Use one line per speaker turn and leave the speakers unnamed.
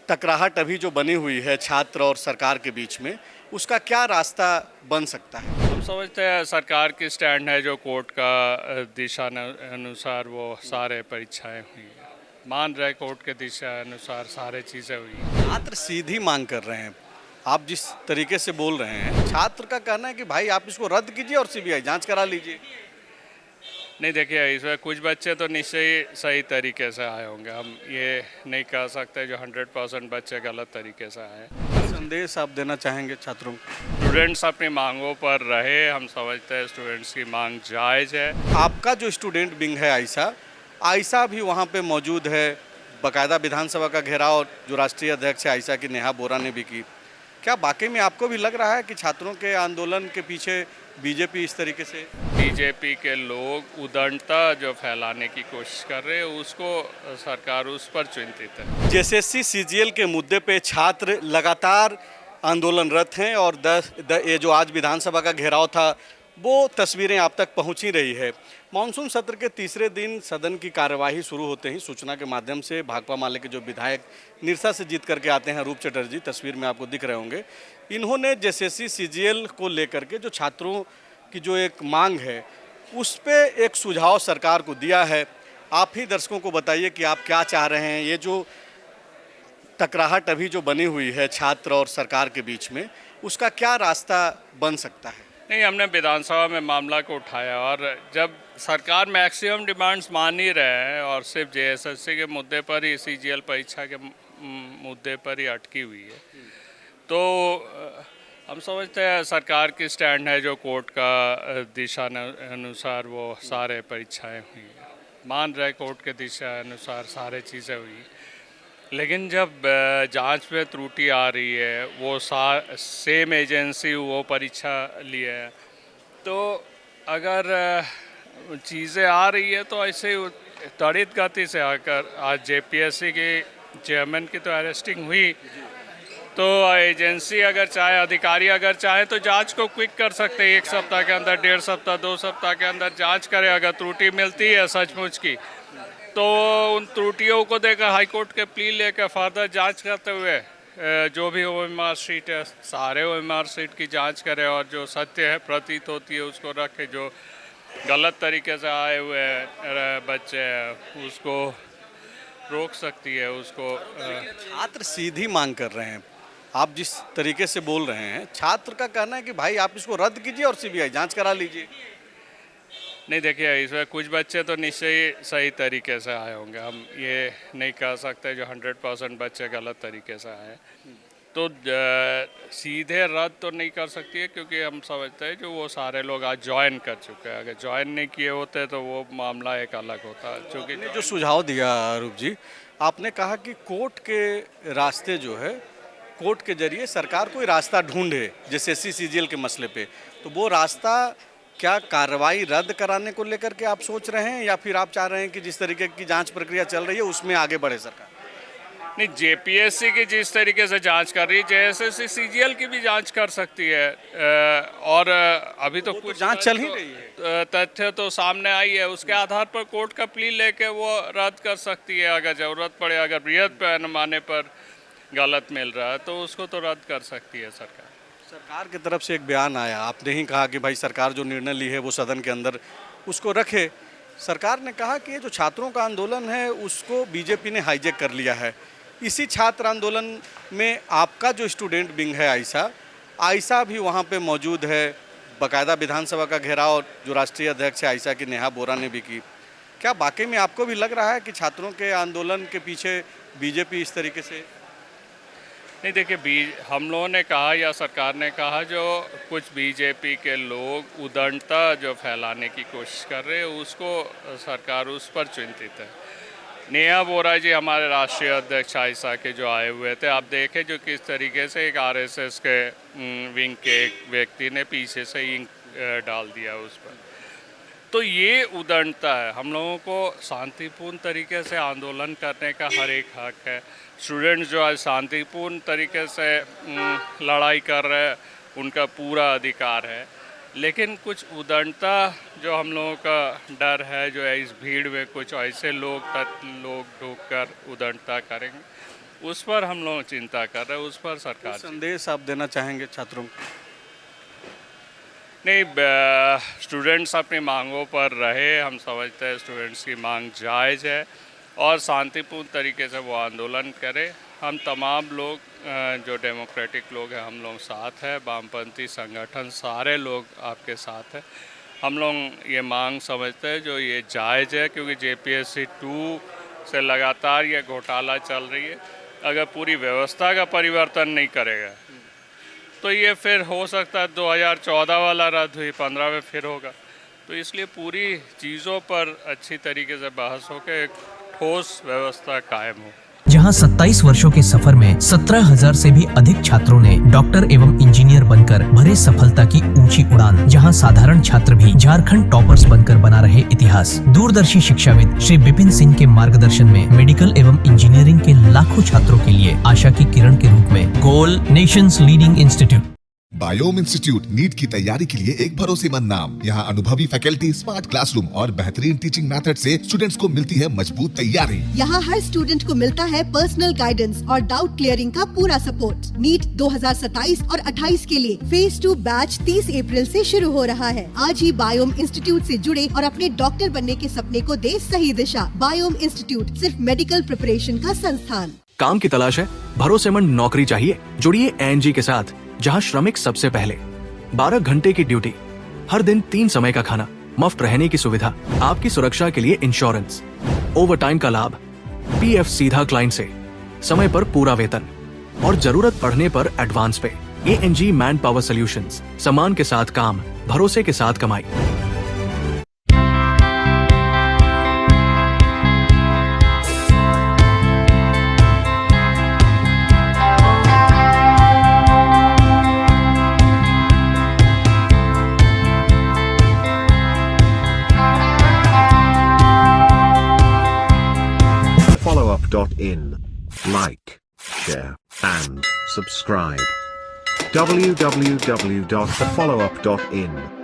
टकराहट अभी जो बनी हुई है छात्र और सरकार के बीच में, उसका क्या रास्ता बन सकता है?
हम समझते हैं सरकार की स्टैंड है जो कोर्ट का दिशा अनुसार वो सारे परीक्षाएं हुई है। मान रहे कोर्ट के दिशा अनुसार सारे चीज़ें हुई है।
छात्र सीधी मांग कर रहे हैं। आप जिस तरीके से बोल रहे हैं, छात्र का कहना है कि भाई आप इसको रद्द कीजिए और सीबीआई जांच करा लीजिए।
नहीं, देखिए इसमें कुछ बच्चे तो निश्चय ही सही तरीके से आए होंगे। हम ये नहीं कह सकते जो 100% बच्चे गलत तरीके से आए।
संदेश आप देना चाहेंगे छात्रों को?
स्टूडेंट्स अपनी मांगों पर रहे। हम समझते हैं स्टूडेंट्स की मांग जायज़ है।
आपका जो स्टूडेंट विंग है आयशा, आयशा भी वहाँ पे मौजूद है। बाकायदा विधानसभा का घेराव जो राष्ट्रीय अध्यक्ष है आयशा की नेहा बोरा ने भी की। क्या वाकई में आपको भी लग रहा है कि छात्रों के आंदोलन के पीछे बीजेपी इस तरीके से?
बीजेपी के लोग उद्दंडता जो फैलाने की कोशिश कर रहे हैं उसको सरकार उस पर चिंतित है।
जेएसएससी सीजीएल के मुद्दे पे छात्र लगातार आंदोलनरत हैं और ये जो आज विधानसभा का घेराव था वो तस्वीरें आप तक पहुंच ही रही है। मानसून सत्र के तीसरे दिन सदन की कार्यवाही शुरू होते ही सूचना के माध्यम से भाकपा माले के जो विधायक निरसा से जीत करके आते हैं, रूप चटर्जी तस्वीर में आपको दिख रहे होंगे, इन्होंने जेएसएससी सीजीएल को लेकर के जो छात्रों की जो एक मांग है उस पर एक सुझाव सरकार को दिया है। आप ही दर्शकों को बताइए कि आप क्या चाह रहे हैं। ये जो टकराहट अभी जो बनी हुई है छात्र और सरकार के बीच में, उसका क्या रास्ता बन सकता है?
नहीं, हमने विधानसभा में मामला को उठाया और जब सरकार मैक्सिमम डिमांड्स मान ही रहे हैं और सिर्फ जेएसएससी के मुद्दे पर ही, सीजीएल परीक्षा के मुद्दे पर ही अटकी हुई है, तो हम समझते हैं सरकार की स्टैंड है जो कोर्ट का दिशा अनुसार वो सारे परीक्षाएं हुई है। मान रहे कोर्ट के दिशा अनुसार सारे चीज़ें हुई। लेकिन जब जांच में त्रुटि आ रही है, वो सेम एजेंसी वो परीक्षा लिए है, तो अगर चीज़ें आ रही है तो ऐसे ही त्वरित गति से आकर आज जेपीएससी के चेयरमैन की तो अरेस्टिंग हुई, तो एजेंसी अगर चाहे, अधिकारी अगर चाहे तो जांच को क्विक कर सकते हैं। 1 सप्ताह के अंदर, 1.5 सप्ताह, 2 सप्ताह के अंदर जांच करें। अगर त्रुटि मिलती है सचमुच की, तो उन त्रुटियों को देकर हाईकोर्ट के प्ली लेकर फर्दर जांच करते हुए जो भी ओएमआर शीट है, सारे ओएमआर शीट की जांच करें और जो सत्य है प्रतीत होती है उसको रखे। जो गलत तरीके से आए हुए बच्चे हैं उसको रोक सकती है उसको।
छात्र सीधी मांग कर रहे हैं। आप जिस तरीके से बोल रहे हैं, छात्र का कहना है कि भाई आप इसको रद्द कीजिए और सीबीआई जांच करा लीजिए।
नहीं, देखिए इसमें कुछ बच्चे तो निश्चय ही सही तरीके से आए होंगे। हम ये नहीं कह सकते जो 100% बच्चे गलत तरीके से आए। तो सीधे रद्द तो नहीं कर सकती है, क्योंकि हम समझते हैं जो वो सारे लोग आज ज्वाइन कर चुके हैं। अगर ज्वाइन नहीं किए होते तो वो मामला एक अलग होता। क्योंकि
जो सुझाव दिया रूप जी, आपने कहा कि कोर्ट के रास्ते जो है, कोर्ट के जरिए सरकार कोई रास्ता ढूंढे जेएसएससी सीजीएल के मसले पे, तो वो रास्ता क्या कार्रवाई रद्द कराने को लेकर के आप सोच रहे हैं, या फिर आप चाह रहे हैं कि जिस तरीके की जांच प्रक्रिया चल रही है उसमें आगे बढ़े सरकार?
नहीं, जेपीएससी की जिस तरीके से जांच कर रही है, जेएसएससी सीजीएल की भी जांच कर सकती है। और अभी तो कुछ
जांच चल ही रही है।
तथ्य तो सामने आई है, उसके आधार पर कोर्ट का प्ली लेके वो रद्द कर सकती है अगर ज़रूरत पड़े। अगर बृहद पैमाने पर गलत मिल रहा है तो उसको तो रद्द कर सकती है सरकार।
सरकार की तरफ से एक बयान आया, आपने ही कहा कि भाई सरकार जो निर्णय ली है वो सदन के अंदर उसको रखे। सरकार ने कहा कि ये जो छात्रों का आंदोलन है उसको बीजेपी ने हाईजैक कर लिया है। इसी छात्र आंदोलन में आपका जो स्टूडेंट विंग है आयशा, आयशा भी वहाँ पे मौजूद है। बाकायदा विधानसभा का घेराव जो राष्ट्रीय अध्यक्ष है आयशा की नेहा बोरा ने भी की। क्या वाकई में आपको भी लग रहा है कि छात्रों के आंदोलन के पीछे बीजेपी इस तरीके से?
नहीं, देखिए हम लोगों ने कहा या सरकार ने कहा जो कुछ बीजेपी के लोग उद्दंडता जो फैलाने की कोशिश कर रहे हैं उसको सरकार उस पर चिंतित है। नेहा बोरा जी हमारे राष्ट्रीय अध्यक्ष आयशा के जो आए हुए थे, आप देखें जो किस तरीके से एक आरएसएस के विंग के एक व्यक्ति ने पीछे से इंक डाल दिया उस पर। तो ये उद्दंडता है। हम लोगों को शांतिपूर्ण तरीके से आंदोलन करने का हर एक हक है। स्टूडेंट्स जो आज शांतिपूर्ण तरीके से लड़ाई कर रहे हैं उनका पूरा अधिकार है। लेकिन कुछ उद्दंडता जो हम लोगों का डर है, जो है इस भीड़ में कुछ ऐसे लोग ढूंढकर उद्दंडता करेंगे, उस पर हम लोग चिंता कर रहे हैं, उस पर सरकार
संदेश आप देना चाहेंगे छात्रों को?
नहीं, स्टूडेंट्स अपनी मांगों पर रहे। हम समझते हैं स्टूडेंट्स की मांग जायज़ है और शांतिपूर्ण तरीके से वो आंदोलन करें। हम तमाम लोग जो डेमोक्रेटिक लोग हैं, हम लोग साथ हैं, वामपंथी संगठन सारे लोग आपके साथ हैं। हम लोग ये मांग समझते हैं जो ये जायज़ है, क्योंकि JPSC 2 से लगातार ये घोटाला चल रही है। अगर पूरी व्यवस्था का परिवर्तन नहीं करेगा तो ये फिर हो सकता है 2014 वाला रद्द हुई, 15 में फिर होगा। तो इसलिए पूरी चीज़ों पर अच्छी तरीके से बहस हो के एक ठोस व्यवस्था कायम हो।
जहां 27 वर्षों के सफर में 17,000 से भी अधिक छात्रों ने डॉक्टर एवं इंजीनियर बनकर भरे सफलता की ऊंची उड़ान, जहां साधारण छात्र भी झारखंड टॉपर्स बनकर बना रहे इतिहास। दूरदर्शी शिक्षाविद श्री विपिन सिंह के मार्गदर्शन में मेडिकल एवं इंजीनियरिंग के लाखों छात्रों के लिए आशा की किरण के रूप में Goal nation's leading institute.
Biome institute NEET की तैयारी के लिए एक भरोसेमंद नाम। यहाँ अनुभवी फैकल्टी, स्मार्ट क्लासरूम और बेहतरीन टीचिंग मेथड से स्टूडेंट्स को मिलती है मजबूत तैयारी।
यहाँ हर स्टूडेंट को मिलता है पर्सनल गाइडेंस और डाउट क्लियरिंग का पूरा सपोर्ट। नीट 2027 और 28 के लिए फेज 2 बैच 30 अप्रैल से शुरू हो रहा है। आज ही बायोम इंस्टीट्यूट से जुड़े और अपने डॉक्टर बनने के सपने को दे सही दिशा। बायोम इंस्टीट्यूट सिर्फ मेडिकल प्रिपरेशन का संस्थान।
काम की तलाश है, भरोसेमंद नौकरी चाहिए? जुड़िए ANG के साथ, जहां श्रमिक सबसे पहले। 12 घंटे की ड्यूटी, हर दिन 3 समय का खाना, मुफ्त रहने की सुविधा, आपकी सुरक्षा के लिए इंश्योरेंस, ओवर टाइम का लाभ, PF सीधा क्लाइंट से, समय पर पूरा वेतन और जरूरत पड़ने पर एडवांस पे। ANG मैन पावर सॉल्यूशंस, सम्मान के साथ काम, भरोसे के साथ कमाई।
followup.in. Like, share, and subscribe. www.thefollowup.in